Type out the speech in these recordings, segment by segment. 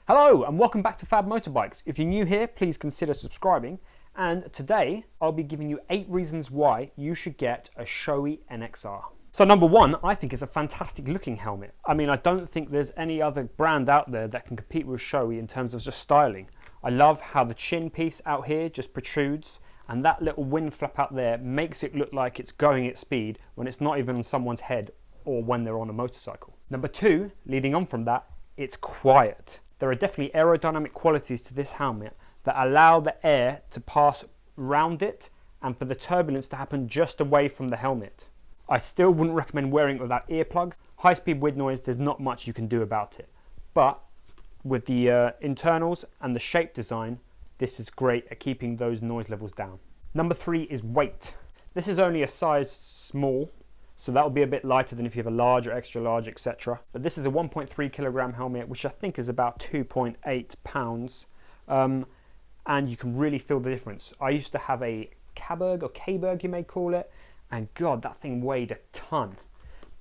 Hello and welcome back to Fab Motorbikes. If you're new here, please consider subscribing. And today I'll be giving you 8 reasons why you should get a Shoei NXR. So number 1, I think, is a fantastic looking helmet. I mean, I don't think there's any other brand out there that can compete with Shoei in terms of just styling. I love how the chin piece out here just protrudes, and that little wind flap out there makes it look like it's going at speed when it's not even on someone's head or when they're on a motorcycle. Number 2, leading on from that, it's quiet. There are definitely aerodynamic qualities to this helmet that allow the air to pass around it and for the turbulence to happen just away from the helmet. I still wouldn't recommend wearing it without earplugs. High-speed wind noise, there's not much you can do about it. But with the internals and the shape design, this is great at keeping those noise levels down. Number 3 is weight. This is only a size small, so that will be a bit lighter than if you have a large or extra large, etc. But this is a 1.3 kilogram helmet, which I think is about 2.8 pounds. And you can really feel the difference. I used to have a K-Berg, or K-Berg you may call it, and God, that thing weighed a ton.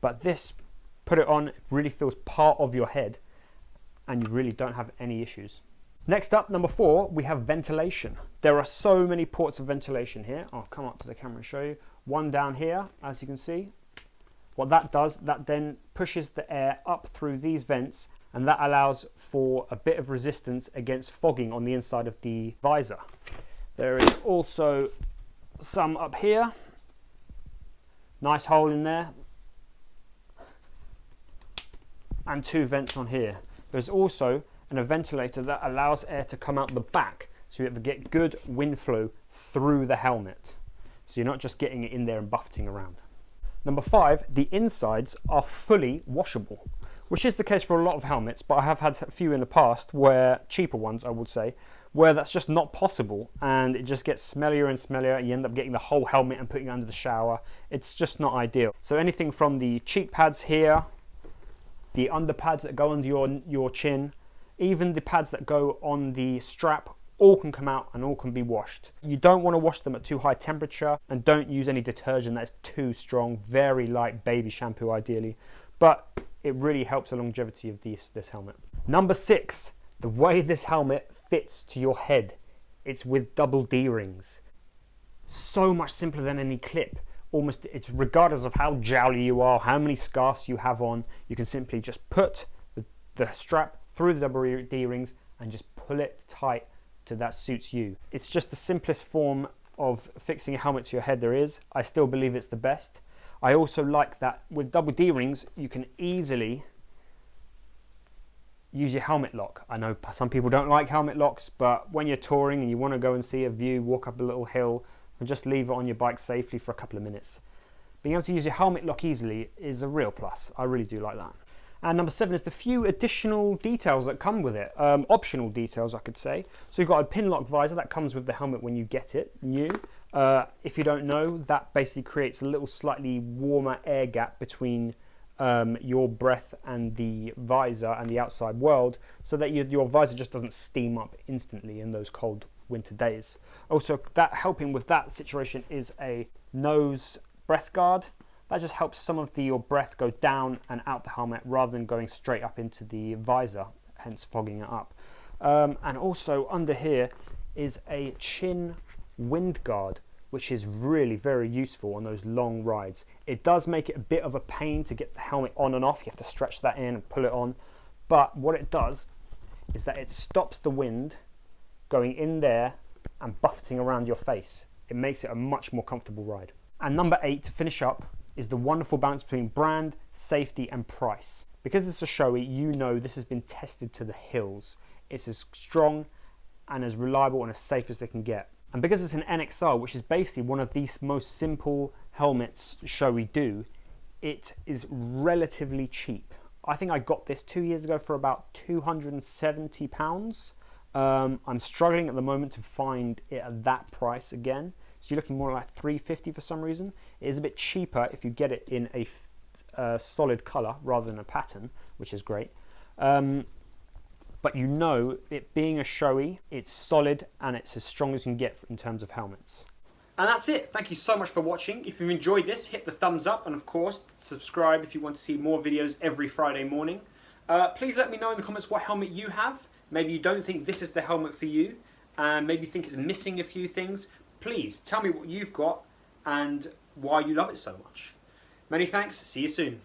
But this, put it on, it really feels part of your head, and you really don't have any issues. Next up, number 4, we have ventilation. There are so many ports of ventilation here. I'll come up to the camera and show you. One down here, as you can see. What that does, that then pushes the air up through these vents, and that allows for a bit of resistance against fogging on the inside of the visor. There is also some up here. Nice hole in there. And 2 vents on here. There's also a ventilator that allows air to come out the back, so you have to get good wind flow through the helmet. So you're not just getting it in there and buffeting around. Number 5, the insides are fully washable, which is the case for a lot of helmets, but I have had a few in the past where, cheaper ones I would say, where that's just not possible and it just gets smellier and smellier. You end up getting the whole helmet and putting it under the shower. It's just not ideal. So anything from the cheek pads here, the under pads that go under your chin, even the pads that go on the strap, all can come out and all can be washed. You don't want to wash them at too high temperature, and don't use any detergent that's too strong. Very light baby shampoo ideally, but it really helps the longevity of this helmet. Number 6, the way this helmet fits to your head. It's with double D-rings. So much simpler than any clip. Almost, it's regardless of how jowly you are, how many scarves you have on, you can simply just put the strap through the double D-rings and just pull it tight to that suits you. It's just the simplest form of fixing a helmet to your head there is. I still believe it's the best. I also like that with double D-rings you can easily use your helmet lock. I know some people don't like helmet locks, but when you're touring and you want to go and see a view, walk up a little hill, and just leave it on your bike safely for a couple of minutes. Being able to use your helmet lock easily is a real plus. I really do like that. And number 7 is the few additional details that come with it. Optional details, I could say. So you've got a pin lock visor that comes with the helmet when you get it new. If you don't know, that basically creates a little slightly warmer air gap between your breath and the visor and the outside world, so that your visor just doesn't steam up instantly in those cold winter days. Also, that helping with that situation is a nose breath guard. That just helps some of your breath go down and out the helmet rather than going straight up into the visor, hence fogging it up. And also under here is a chin wind guard, which is really very useful on those long rides. It does make it a bit of a pain to get the helmet on and off. You have to stretch that in and pull it on. But what it does is that it stops the wind going in there and buffeting around your face. It makes it a much more comfortable ride. And number 8, to finish up, is the wonderful balance between brand, safety and price. Because it's a Shoei, you know this has been tested to the hills. It's as strong and as reliable and as safe as they can get. And because it's an NXR, which is basically one of the most simple helmets Shoei do, it is relatively cheap. I think I got this 2 years ago for about £270. I'm struggling at the moment to find it at that price again. So you're looking more like $350 for some reason. It is a bit cheaper if you get it in a solid color rather than a pattern, which is great. But you know, it being a Shoei, it's solid and it's as strong as you can get in terms of helmets. And that's it. Thank you so much for watching. If you enjoyed this, hit the thumbs up and of course subscribe if you want to see more videos every Friday morning. Please let me know in the comments what helmet you have. maybe you don't think this is the helmet for you, and maybe you think it's missing a few things, please tell me what you've got and why you love it so much. Many thanks, see you soon.